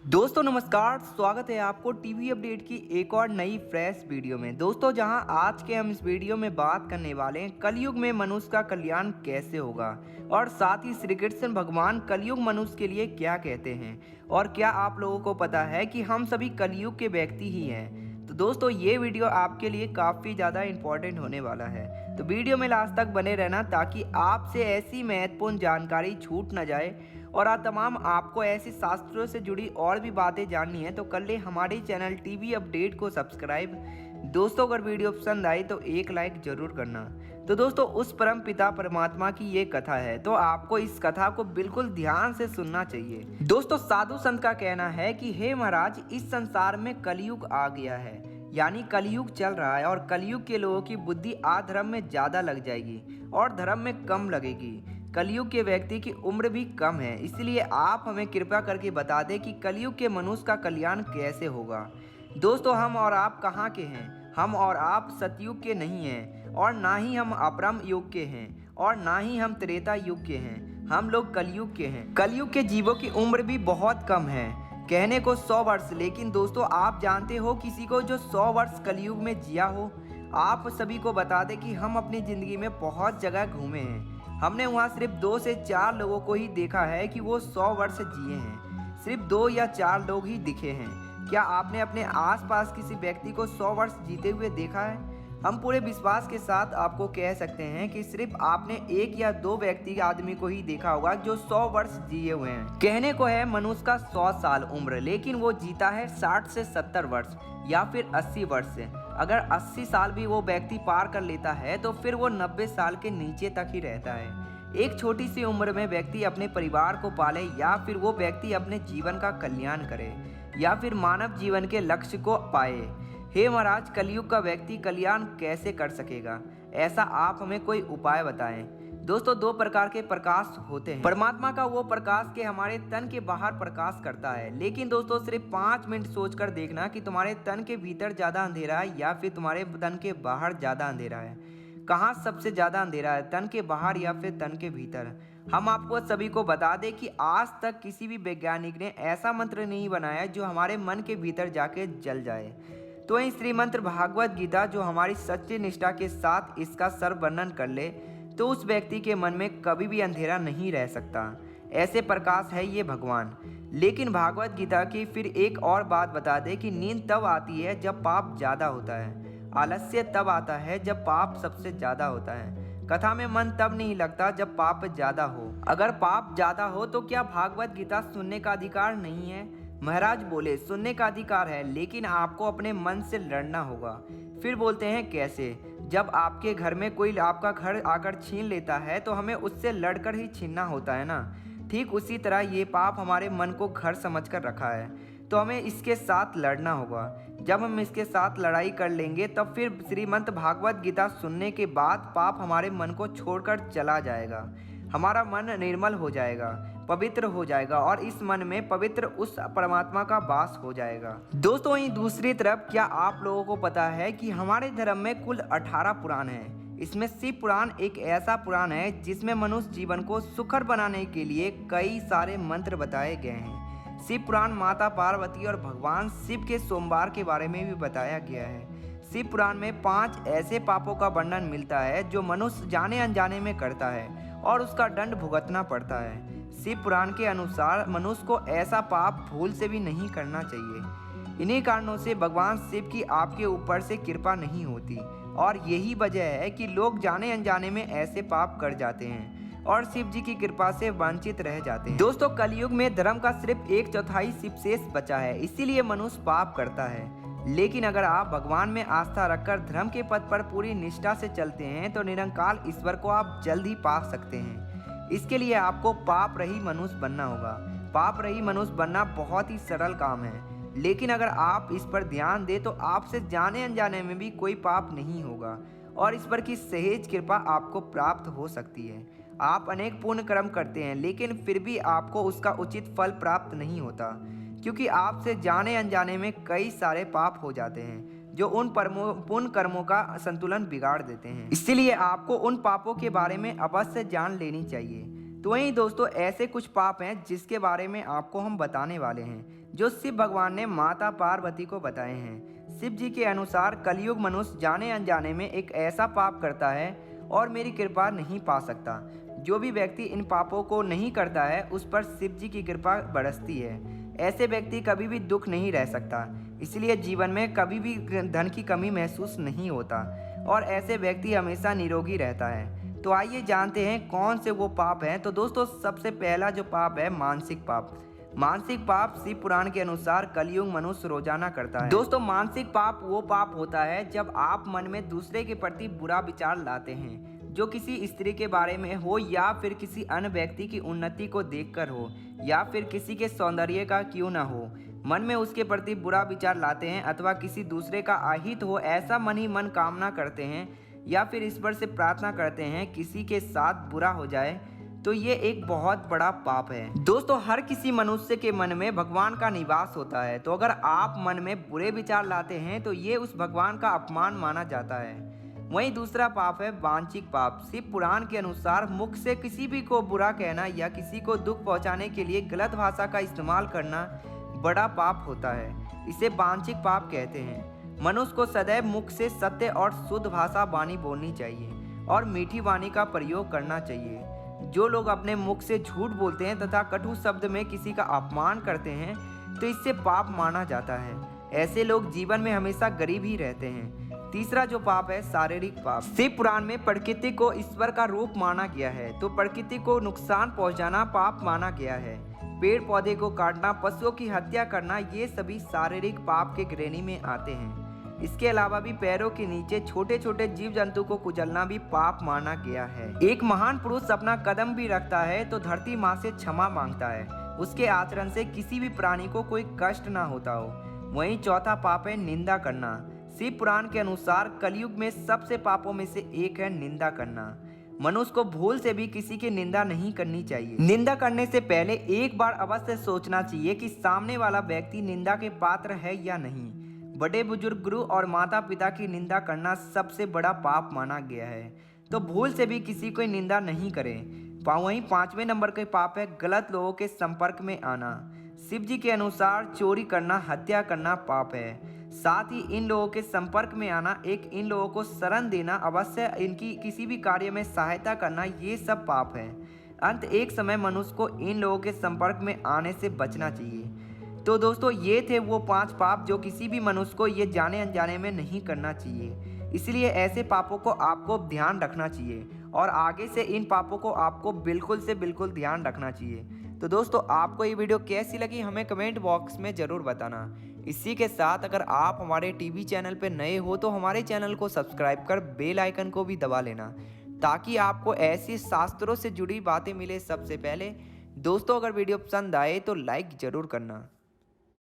दोस्तों नमस्कार, स्वागत है आपको टीवी अपडेट की एक और नई फ्रेश वीडियो में। दोस्तों जहां आज के हम इस वीडियो में बात करने वाले हैं कलयुग में मनुष्य का कल्याण कैसे होगा और साथ ही श्री कृष्ण भगवान कलयुग मनुष्य के लिए क्या कहते हैं और क्या आप लोगों को पता है कि हम सभी कलयुग के व्यक्ति ही हैं। तो दोस्तों ये वीडियो आपके लिए काफ़ी ज़्यादा इम्पोर्टेंट होने वाला है, तो वीडियो में लास्ट तक बने रहना ताकि आपसे ऐसी महत्वपूर्ण जानकारी छूट ना जाए। और तमाम आपको ऐसी शास्त्रों से जुड़ी और भी बातें जाननी है तो कर ले हमारे चैनल टीवी अपडेट को सब्सक्राइब। दोस्तों अगर वीडियो पसंद आई तो एक लाइक जरूर करना। तो दोस्तों उस परम पिता परमात्मा की ये कथा है, तो आपको इस कथा को बिल्कुल ध्यान से सुनना चाहिए। दोस्तों साधु संत का कहना है कि हे महाराज, इस संसार में कलयुग आ गया है, यानी कलयुग चल रहा है और कलयुग के लोगों की बुद्धि अधर्म में ज़्यादा लग जाएगी और धर्म में कम लगेगी। कलयुग के व्यक्ति की उम्र भी कम है, इसलिए आप हमें कृपया करके बता दें कि कलयुग के मनुष्य का कल्याण कैसे होगा। दोस्तों हम और आप कहाँ के हैं? हम और आप सतयुग के नहीं हैं और ना ही हम अपरम युग के हैं और ना ही हम त्रेता युग के हैं। हम लोग कलयुग के हैं। कलयुग के जीवों की उम्र भी बहुत कम है, कहने को 100 वर्ष, लेकिन दोस्तों आप जानते हो किसी को जो 100 वर्ष कलयुग में जिया हो? आप सभी को बता दें कि हम अपनी ज़िंदगी में बहुत जगह घूमे हैं। हमने वहाँ सिर्फ 2 से 4 लोगों को ही देखा है कि वो 100 वर्ष जिए हैं। सिर्फ 2 या 4 लोग ही दिखे हैं। क्या आपने अपने आसपास किसी व्यक्ति को 100 वर्ष जीते हुए देखा है? हम पूरे विश्वास के साथ आपको कह सकते हैं कि सिर्फ आपने 1 या 2 व्यक्ति आदमी को ही देखा होगा जो 100 वर्ष जिए हुए हैं। कहने को है मनुष्य का 100 साल उम्र, लेकिन वो जीता है 60 से 70 वर्ष या फिर 80 वर्ष से। अगर 80 साल भी वो व्यक्ति पार कर लेता है तो फिर वो 90 साल के नीचे तक ही रहता है। एक छोटी सी उम्र में व्यक्ति अपने परिवार को पाले या फिर वो व्यक्ति अपने जीवन का कल्याण करे या फिर मानव जीवन के लक्ष्य को पाए। हे महाराज, कलयुग का व्यक्ति कल्याण कैसे कर सकेगा? ऐसा आप हमें कोई उपाय बताएं। दोस्तों 2 प्रकार के प्रकाश होते हैं। परमात्मा का वो प्रकाश के हमारे तन के बाहर प्रकाश करता है, लेकिन दोस्तों सिर्फ 5 मिनट सोचकर देखना कि तुम्हारे तन के भीतर ज़्यादा अंधेरा है या फिर तुम्हारे तन के बाहर ज़्यादा अंधेरा है। कहाँ सबसे ज़्यादा अंधेरा है, तन के बाहर या फिर तन के भीतर? हम आपको सभी को बता दें कि आज तक किसी भी वैज्ञानिक ने ऐसा मंत्र नहीं बनाया जो हमारे मन के भीतर जाके जल जाए। तो वहीं श्रीमंत्र भागवत गीता जो हमारी सच्ची निष्ठा के साथ इसका सर्व वर्णन कर ले तो उस व्यक्ति के मन में कभी भी अंधेरा नहीं रह सकता। ऐसे प्रकाश है ये भगवान। लेकिन भागवत गीता की फिर एक और बात बता दे कि नींद तब आती है जब पाप ज़्यादा होता है, आलस्य तब आता है जब पाप सबसे ज़्यादा होता है, कथा में मन तब नहीं लगता जब पाप ज़्यादा हो। अगर पाप ज़्यादा हो तो क्या भागवत गीता सुनने का अधिकार नहीं है? महाराज बोले सुनने का अधिकार है, लेकिन आपको अपने मन से लड़ना होगा। फिर बोलते हैं कैसे? जब आपके घर में कोई आपका घर आकर छीन लेता है तो हमें उससे लड़कर ही छीनना होता है ना। ठीक उसी तरह ये पाप हमारे मन को घर समझकर रखा है, तो हमें इसके साथ लड़ना होगा। जब हम इसके साथ लड़ाई कर लेंगे तब फिर श्रीमंत भागवत गीता सुनने के बाद पाप हमारे मन को छोड़कर चला जाएगा। हमारा मन निर्मल हो जाएगा, पवित्र हो जाएगा और इस मन में पवित्र उस परमात्मा का वास हो जाएगा। दोस्तों वहीं दूसरी तरफ क्या आप लोगों को पता है कि हमारे धर्म में कुल 18 पुराण हैं। इसमें शिव पुराण एक ऐसा पुराण है जिसमें मनुष्य जीवन को सुखद बनाने के लिए कई सारे मंत्र बताए गए हैं। शिव पुराण माता पार्वती और भगवान शिव के सोमवार के बारे में भी बताया गया है। शिव पुराण में 5 ऐसे पापों का वर्णन मिलता है जो मनुष्य जाने अनजाने में करता है और उसका दंड भुगतना पड़ता है। शिव पुराण के अनुसार मनुष्य को ऐसा पाप भूल से भी नहीं करना चाहिए। इन्हीं कारणों से भगवान शिव की आपके ऊपर से कृपा नहीं होती और यही वजह है कि लोग जाने अनजाने में ऐसे पाप कर जाते हैं और शिव जी की कृपा से वंचित रह जाते हैं। दोस्तों कलयुग में धर्म का सिर्फ 1/4 शिव शेष बचा है, इसीलिए मनुष्य पाप करता है। लेकिन अगर आप भगवान में आस्था रखकर धर्म के पथ पर पूरी निष्ठा से चलते हैं तो निरंकाल ईश्वर को आप जल्द ही पा सकते हैं। इसके लिए आपको पाप रही मनुष्य बनना होगा। पाप रही मनुष्य बनना बहुत ही सरल काम है, लेकिन अगर आप इस पर ध्यान दें तो आपसे जाने अनजाने में भी कोई पाप नहीं होगा और ईश्वर की सहज कृपा आपको प्राप्त हो सकती है। आप अनेक पुण्य कर्म करते हैं लेकिन फिर भी आपको उसका उचित फल प्राप्त नहीं होता, क्योंकि आपसे जाने अनजाने में कई सारे पाप हो जाते हैं जो उन पुण्य कर्मों का संतुलन बिगाड़ देते हैं। इसीलिए आपको उन पापों के बारे में अवश्य जान लेनी चाहिए। तो वहीं दोस्तों ऐसे कुछ पाप हैं जिसके बारे में आपको हम बताने वाले हैं। जो शिव भगवान ने माता पार्वती को बताए हैं। शिव जी के अनुसार कलयुग मनुष्य जाने अनजाने में एक ऐसा पाप करता है और मेरी कृपा नहीं पा सकता। जो भी व्यक्ति इन पापों को नहीं करता है उस पर शिव जी की कृपा बरसती है। ऐसे व्यक्ति कभी भी दुख नहीं रह सकता, इसलिए जीवन में कभी भी धन की कमी महसूस नहीं होता और ऐसे व्यक्ति हमेशा निरोगी रहता है। तो आइए जानते हैं कौन से वो पाप हैं। तो दोस्तों सबसे पहला जो पाप है मानसिक पाप। मानसिक पाप शिव पुराण के अनुसार कलयुग मनुष्य रोजाना करता है। दोस्तों मानसिक पाप वो पाप होता है जब आप मन में दूसरे के प्रति बुरा विचार लाते हैं, जो किसी स्त्री के बारे में हो या फिर किसी अन्य व्यक्ति की उन्नति को देखकर हो या फिर किसी के सौंदर्य का क्यों ना हो, मन में उसके प्रति बुरा विचार लाते हैं अथवा किसी दूसरे का अहित हो ऐसा मन ही मन कामना करते हैं या फिर ईश्वर से प्रार्थना करते हैं किसी के साथ बुरा हो जाए, तो ये एक बहुत बड़ा पाप है। दोस्तों हर किसी मनुष्य के मन में भगवान का निवास होता है, तो अगर आप मन में बुरे विचार लाते हैं तो ये उस भगवान का अपमान माना जाता है। वहीं दूसरा पाप है वांछिक पाप। शिव पुराण के अनुसार मुख से किसी भी को बुरा कहना या किसी को दुख पहुंचाने के लिए गलत भाषा का इस्तेमाल करना बड़ा पाप होता है। इसे वांछिक पाप कहते हैं। मनुष्य को सदैव मुख से सत्य और शुद्ध भाषा वाणी बोलनी चाहिए और मीठी वाणी का प्रयोग करना चाहिए। जो लोग अपने मुख से झूठ बोलते हैं तथा कटु शब्द में किसी का अपमान करते हैं तो इससे पाप माना जाता है। ऐसे लोग जीवन में हमेशा गरीब ही रहते हैं। तीसरा जो पाप है शारीरिक पाप। शिव पुराण में प्रकृति को ईश्वर का रूप माना गया है, तो प्रकृति को नुकसान पहुंचाना पाप माना गया है। पेड़ पौधे को काटना, पशुओं की हत्या करना, ये सभी शारीरिक पाप के श्रेणी में आते हैं। इसके अलावा भी पैरों के नीचे छोटे छोटे जीव जंतु को कुचलना भी पाप माना गया है। एक महान पुरुष अपना कदम भी रखता है तो धरती माँ से क्षमा मांगता है, उसके आचरण से किसी भी प्राणी को कोई कष्ट ना होता हो। वहीं चौथा पाप है निंदा करना। शिव पुराण के अनुसार कलयुग में सबसे पापों में से एक है निंदा करना। मनुष्य को भूल से भी किसी की निंदा नहीं करनी चाहिए। निंदा करने से पहले एक बार अवश्य सोचना चाहिए कि सामने वाला व्यक्ति निंदा के पात्र है या नहीं। बड़े बुजुर्ग, गुरु और माता पिता की निंदा करना सबसे बड़ा पाप माना गया है, तो भूल से भी किसी को निंदा नहीं करें। वहीं 5वें नंबर के पाप है गलत लोगों के संपर्क में आना। शिव जी के अनुसार चोरी करना, हत्या करना पाप है। साथ ही इन लोगों के संपर्क में आना, इन लोगों को शरण देना, अवश्य इनकी किसी भी कार्य में सहायता करना, ये सब पाप है। अंत एक समय मनुष्य को इन लोगों के संपर्क में आने से बचना चाहिए। तो दोस्तों ये थे वो 5 पाप जो किसी भी मनुष्य को ये जाने अनजाने में नहीं करना चाहिए। इसलिए ऐसे पापों को आपको ध्यान रखना चाहिए और आगे से इन पापों को आपको बिल्कुल से बिल्कुल ध्यान रखना चाहिए। तो दोस्तों आपको ये वीडियो कैसी लगी हमें कमेंट बॉक्स में ज़रूर बताना। इसी के साथ अगर आप हमारे टीवी चैनल पर नए हो तो हमारे चैनल को सब्सक्राइब कर बेल आइकन को भी दबा लेना, ताकि आपको ऐसी शास्त्रों से जुड़ी बातें मिले सबसे पहले। दोस्तों अगर वीडियो पसंद आए तो लाइक ज़रूर करना।